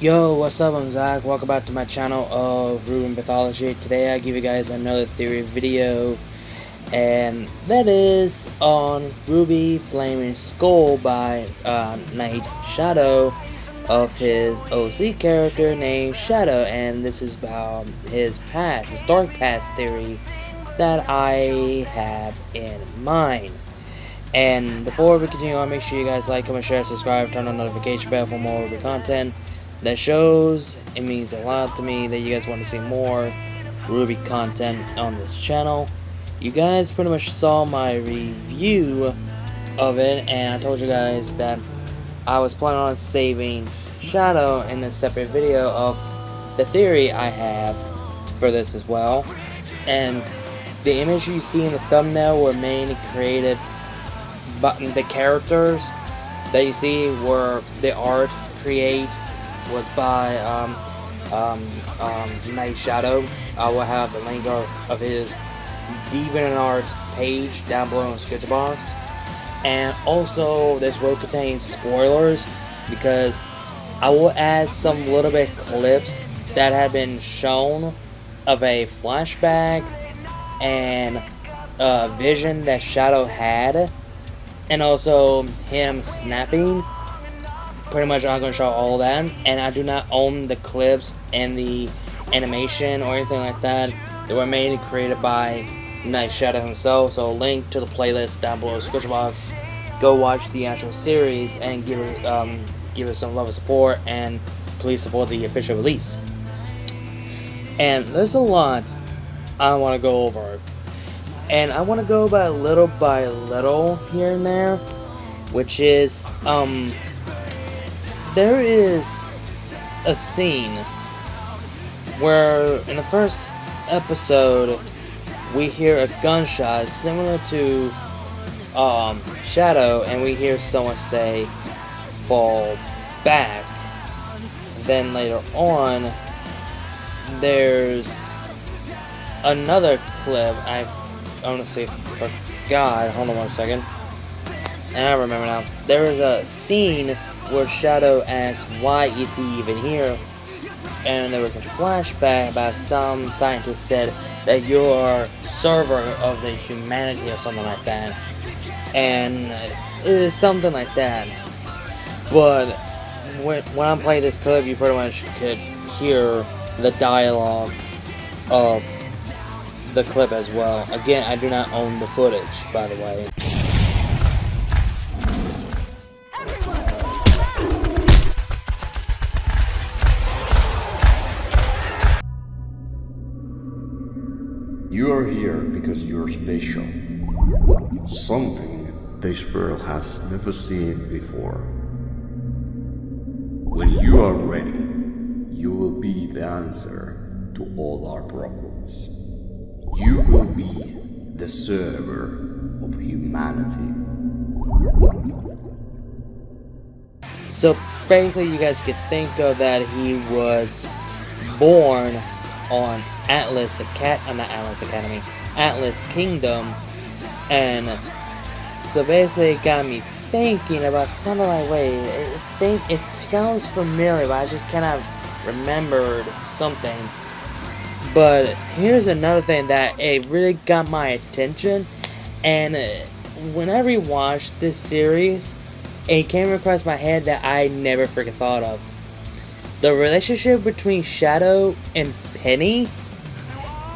Yo, what's up? I'm Zack. Welcome back to my channel of RWBY Mythology. Today I give you guys another theory video, and that is on RWBY Flaming Skull by Knight Shadow of his OC character named Shadow, and this is about his past, his dark past theory that I have in mind. And before we continue on, make sure you guys like, comment, share, subscribe, turn on notification bell for more RWBY content. That shows it means a lot to me that you guys want to see more RWBY content on this channel. You guys pretty much saw my review of it, and I told you guys that I was planning on saving Shadow in a separate video of the theory I have for this as well. And the image you see in the thumbnail were mainly created, but the characters that you see were the art create was by Knight Shadow. I will have the link of his DevianArt page down below in the description box. And also, this will contain spoilers because I will add some little bit clips that have been shown of a flashback and a vision that Shadow had, and also him snapping. Pretty much I'm going to show all that, and I do not own the clips and the animation or anything like that. They were mainly created by Knight Shadow himself, so link to the playlist down below in the description box. Go watch the actual series and give it some love and support, and please support the official release. And there's a lot I want to go over, and I want to go by little here and there, which is there is a scene where in the first episode we hear a gunshot similar to Shadow, and we hear someone say fall back. Then later on there's another clip. I honestly forgot. Hold on one second. And I remember now. There is a scene where Shadow asks, why is he even here? And there was a flashback about some scientist said that you're server of the humanity or something like that. And it is something like that. But when I'm playing this clip, you pretty much could hear the dialogue of the clip as well. Again, I do not own the footage, by the way. You are here because you're special. Something this world has never seen before. When you are ready, you will be the answer to all our problems. You will be the server of humanity. So basically, you guys could think of that he was born on Atlas Kingdom, and so basically it got me thinking about something like, wait, it sounds familiar, but I just cannot remembered something. But here's another thing that it really got my attention, and when I rewatched this series, it came across my head that I never freaking thought of. The relationship between Shadow and Penny,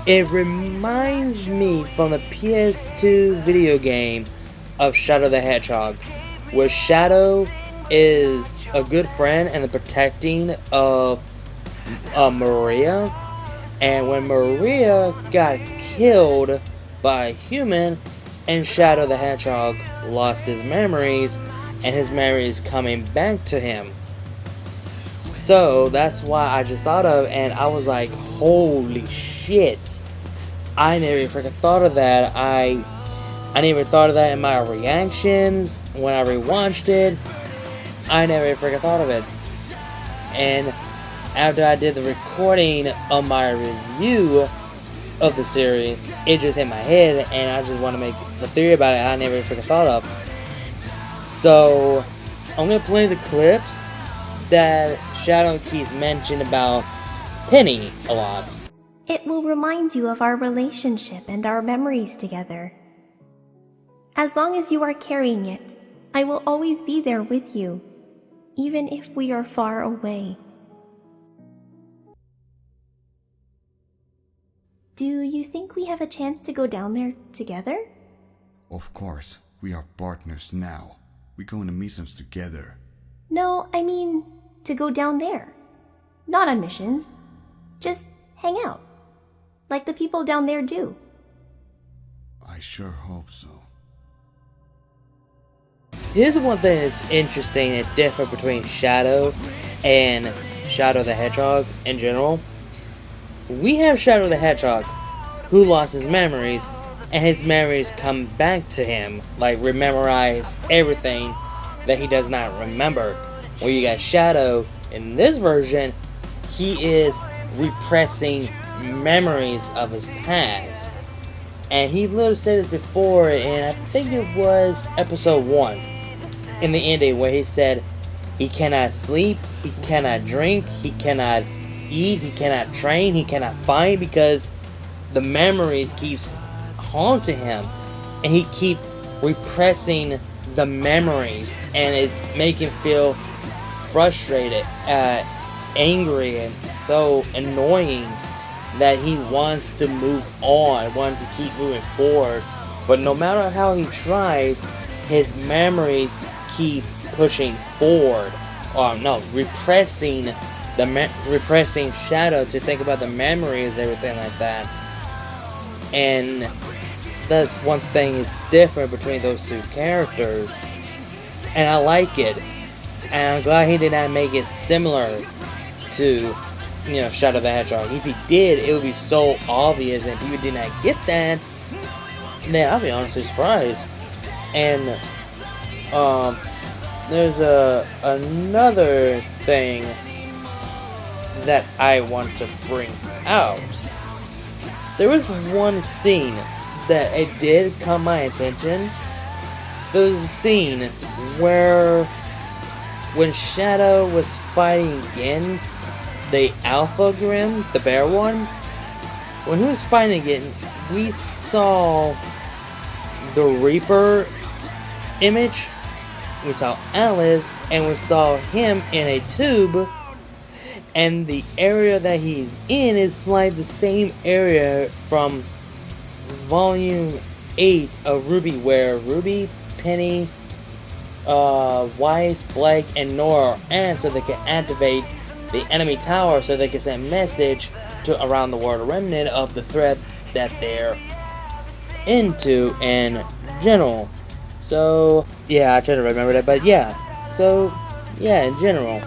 it reminds me from the PS2 video game of Shadow the Hedgehog, where Shadow is a good friend and the protecting of Maria, and when Maria got killed by a human and Shadow the Hedgehog lost his memories, and his memories coming back to him. So that's why I just thought of, and I was like, holy shit, I never freaking thought of that. I never thought of that in my reactions when I rewatched it. I never freaking thought of it. And after I did the recording of my review of the series, it just hit my head, and I just want to make the theory about it I never freaking thought of. So I'm gonna play the clips that Shadow keeps mentioning about Penny a lot. It will remind you of our relationship and our memories together. As long as you are carrying it, I will always be there with you, even if we are far away. Do you think we have a chance to go down there together? Of course, we are partners now. We're going to missions together. No, I mean to go down there. Not on missions. Just hang out. Like the people down there do. I sure hope so. Here's one thing that's interesting and different between Shadow and Shadow the Hedgehog in general. We have Shadow the Hedgehog, who lost his memories, and his memories come back to him, like rememorize everything that he does not remember. Where you got Shadow, in this version, he is repressing memories of his past. And he literally said this before, and I think it was episode 1, in the ending, where he said he cannot sleep, he cannot drink, he cannot eat, he cannot train, he cannot fight, because the memories keeps haunting him, and he keep repressing the memories, and it's making him feel frustrated, angry, and so annoying that he wants to move on, wants to keep moving forward, but no matter how he tries, his memories keep pushing forward, or no, repressing Shadow to think about the memories, everything like that. And that's one thing is different between those two characters, and I like it, and I'm glad he did not make it similar to, you know, Shadow the Hedgehog. If he did, it would be so obvious, and if people did not get that, then I'll be honestly surprised. And there's another thing that I want to bring out. There was one scene that it did caught my attention. There was a scene where when Shadow was fighting against the Alpha Grim, the bear one, when he was fighting again, we saw the Reaper image, we saw Alice, and we saw him in a tube, and the area that he's in is like the same area from Volume 8 of RWBY, where Ruby, Penny, Weiss, Blake, and Nora are in, so they can activate the enemy tower, so they can send a message to around the world remnant of the threat that they're into in general. So yeah, I try to remember that, but yeah, so yeah, in general.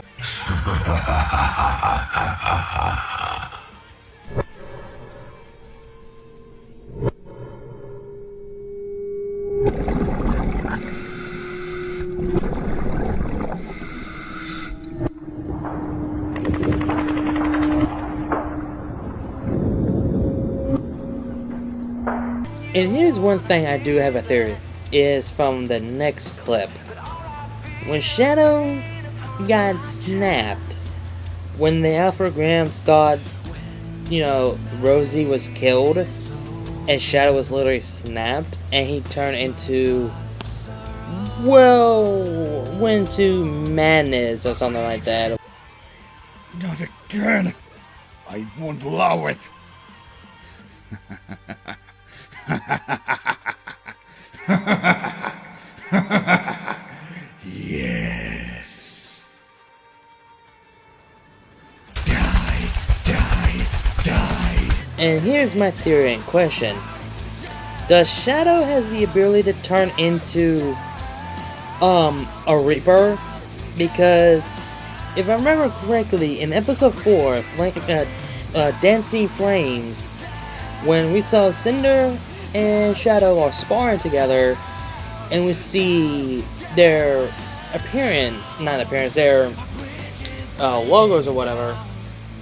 And here's one thing I do have a theory, is from the next clip. When Shadow got snapped, when the Alpha Graham thought, you know, Rosie was killed, and Shadow was literally snapped, and he turned into, well, went to madness or something like that. Not again! I won't allow it! Yes. Die, die, die. And here's my theory in question. Does Shadow has the ability to turn into a Reaper? Because if I remember correctly, in episode 4, Dancing Flames, when we saw Cinder and Shadow are sparring together, and we see their their logos or whatever.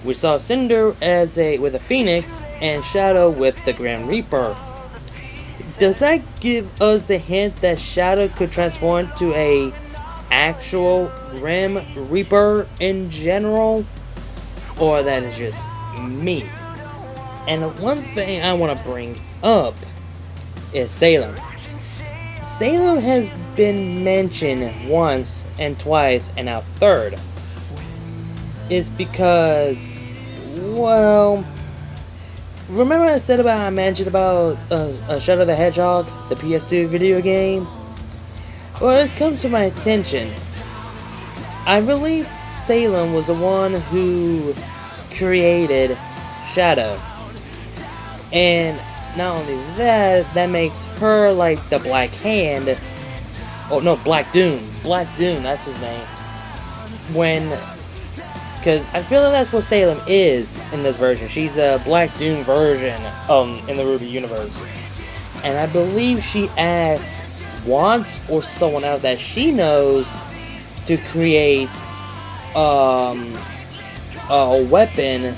We saw Cinder with a Phoenix and Shadow with the Grim Reaper. Does that give us the hint that Shadow could transform to a actual Grim Reaper in general, or that is just me. And the one thing I want to bring up is Salem. Salem has been mentioned once and twice and now third. It's because, well, remember I mentioned about Shadow the Hedgehog, the PS2 video game? Well, it's come to my attention. I believe Salem was the one who created Shadow. And not only that, that makes her like the Black Hand. Oh no, Black Doom. Black Doom, that's his name. Because I feel like that's what Salem is in this version. She's a Black Doom version in the RWBY universe. And I believe she asked Watts or someone else that she knows to create a weapon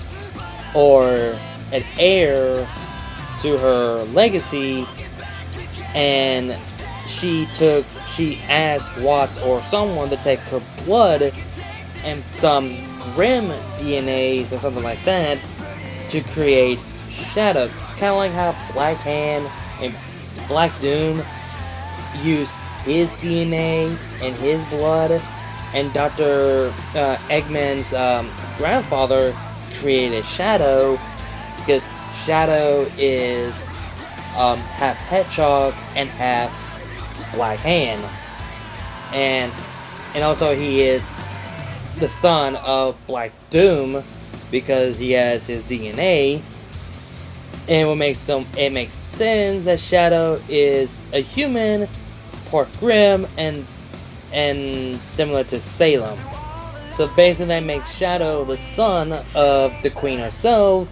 or an heir to her legacy, and she asked Watts or someone to take her blood and some Grim DNAs or something like that to create Shadow. Kind of like how Black Hand and Black Doom use his DNA and his blood, and Dr. Eggman's grandfather created Shadow, because Shadow is half hedgehog and half Black Hand, and also he is the son of Black Doom because he has his DNA. And it makes sense that Shadow is a human, part Grim, and similar to Salem. So basically that makes Shadow the son of the Queen herself,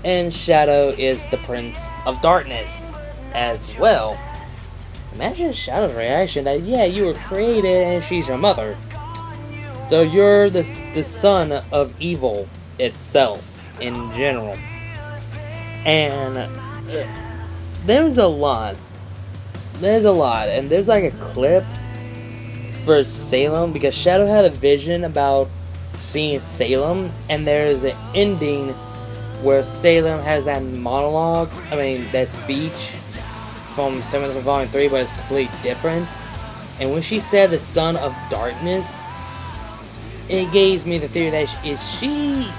and Shadow is the Prince of Darkness as well. Imagine Shadow's reaction that, yeah, you were created and she's your mother. So you're the son of evil itself in general. And there's a lot, and there's like a clip for Salem, because Shadow had a vision about seeing Salem, and there's an ending where Salem has that monologue, that speech from Summoner Volume 3, but it's completely different. And when she said the Son of Darkness, it gave me the theory that she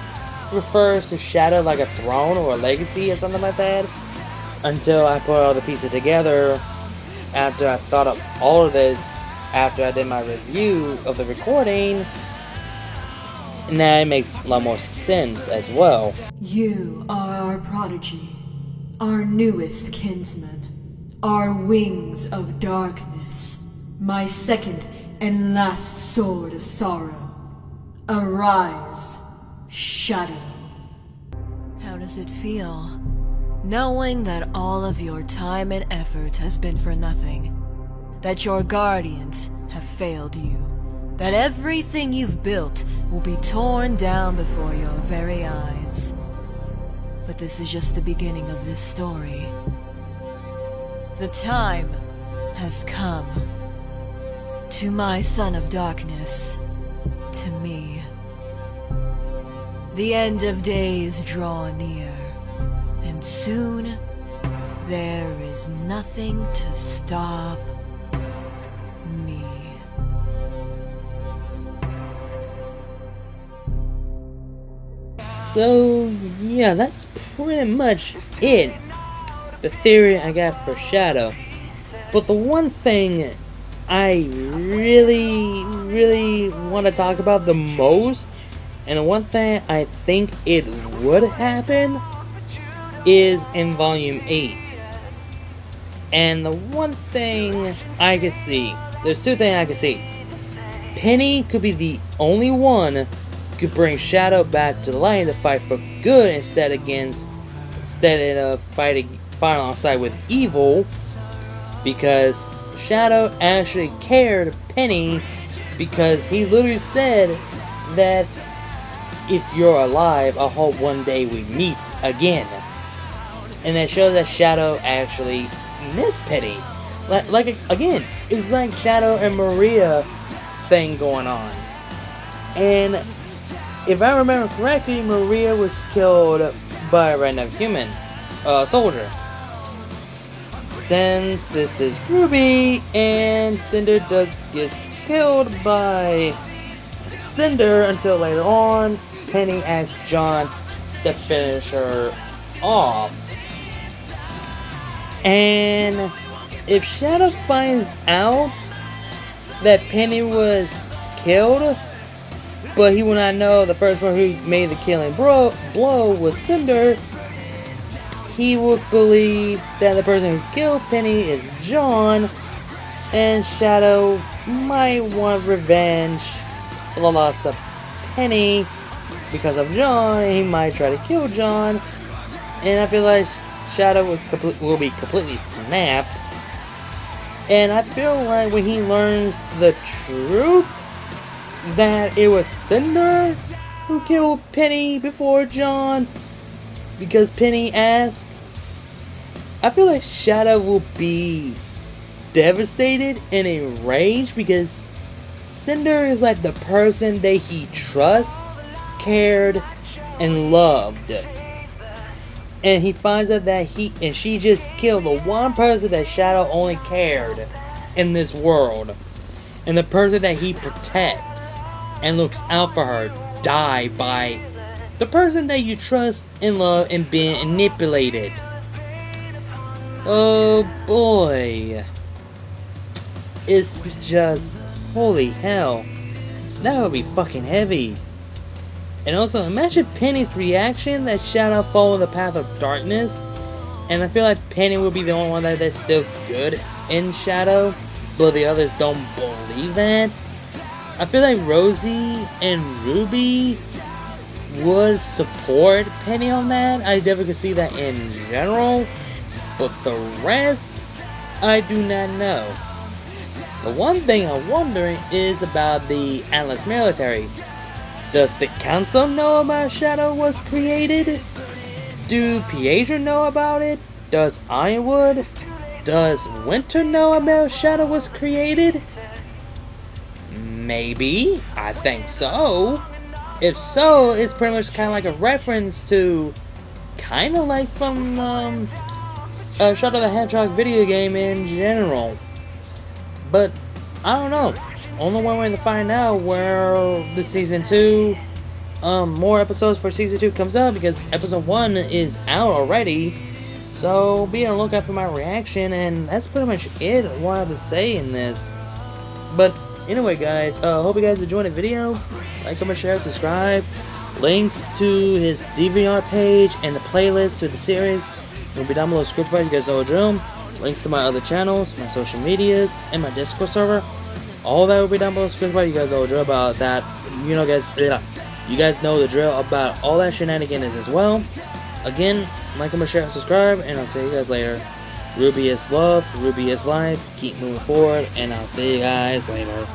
refers to Shadow like a throne or a legacy or something like that, until I put all the pieces together after I thought of all of this after I did my review of the recording. Now it makes a lot more sense as well. You are our prodigy, our newest kinsman, our wings of darkness, my second and last sword of sorrow. Arise, Shadow. How does it feel, knowing that all of your time and effort has been for nothing? That your guardians have failed you? That everything you've built will be torn down before your very eyes? But this is just the beginning of this story. The time has come. To my Son of Darkness, to me. The end of days draw near, and soon there is nothing to stop me. So yeah, that's pretty much it. The theory I got for Shadow. But the one thing I really want to talk about the most, and the one thing I think it would happen, is in Volume 8. And the one thing I can see, there's two things I can see. Penny could be the only one who could bring Shadow back to the light to fight for good instead of fighting alongside with evil, because Shadow actually cared Penny, because he literally said that if you're alive, I hope one day we meet again. And that shows that Shadow actually missed Penny. Like again, it's like Shadow and Maria thing going on. And if I remember correctly, Maria was killed by a random human soldier. Since this is RWBY, and Cinder gets killed by Cinder until later on, Penny asks John to finish her off. And if Shadow finds out that Penny was killed, but he will not know the first one who made the killing blow was Cinder, he would believe that the person who killed Penny is John, and Shadow might want revenge for the loss of Penny because of John, and he might try to kill John. And I feel like Shadow will be completely snapped. And I feel like when he learns the truth that it was Cinder who killed Penny before John, because Penny asked, I feel like Shadow will be devastated and enraged, because Cinder is like the person that he trusts, cared, and loved. And he finds out that she just killed the one person that Shadow only cared in this world. And the person that he protects and looks out for her died by the person that you trust and love and being manipulated. Oh boy. It's just, holy hell. That would be fucking heavy. And also, imagine Penny's reaction that Shadow followed the path of darkness. And I feel like Penny will be the only one that's still good in Shadow, but the others don't believe that. I feel like Rosie and RWBY would support Penny on that. I definitely could see that in general, but the rest, I do not know. The one thing I'm wondering is about the Atlas military. Does the council know about Shadow was created? Do Pietro know about it? Does Ironwood? Does Winter know about Shadow was created? Maybe. I think so. If so, it's pretty much kind of like a reference to, kind of like from Shadow the Hedgehog video game in general. But I don't know. Only one way to find out where the season 2, more episodes for season 2 comes up, because episode 1 is out already. So be on the lookout for my reaction, and that's pretty much it I wanted to say in this. But anyway, guys, hope you guys enjoyed the video. Like, comment, share, subscribe. Links to his DevianArt page and the playlist to the series will be down below the description bar. You guys know the drill. Links to my other channels, my social medias, and my Discord server. All that will be down below the description bar. You guys know the drill about that. You know, guys, you guys know the drill about all that shenanigans as well. Again, like, comment, share, subscribe, and I'll see you guys later. RWBY is love, RWBY is life. Keep moving forward, and I'll see you guys later.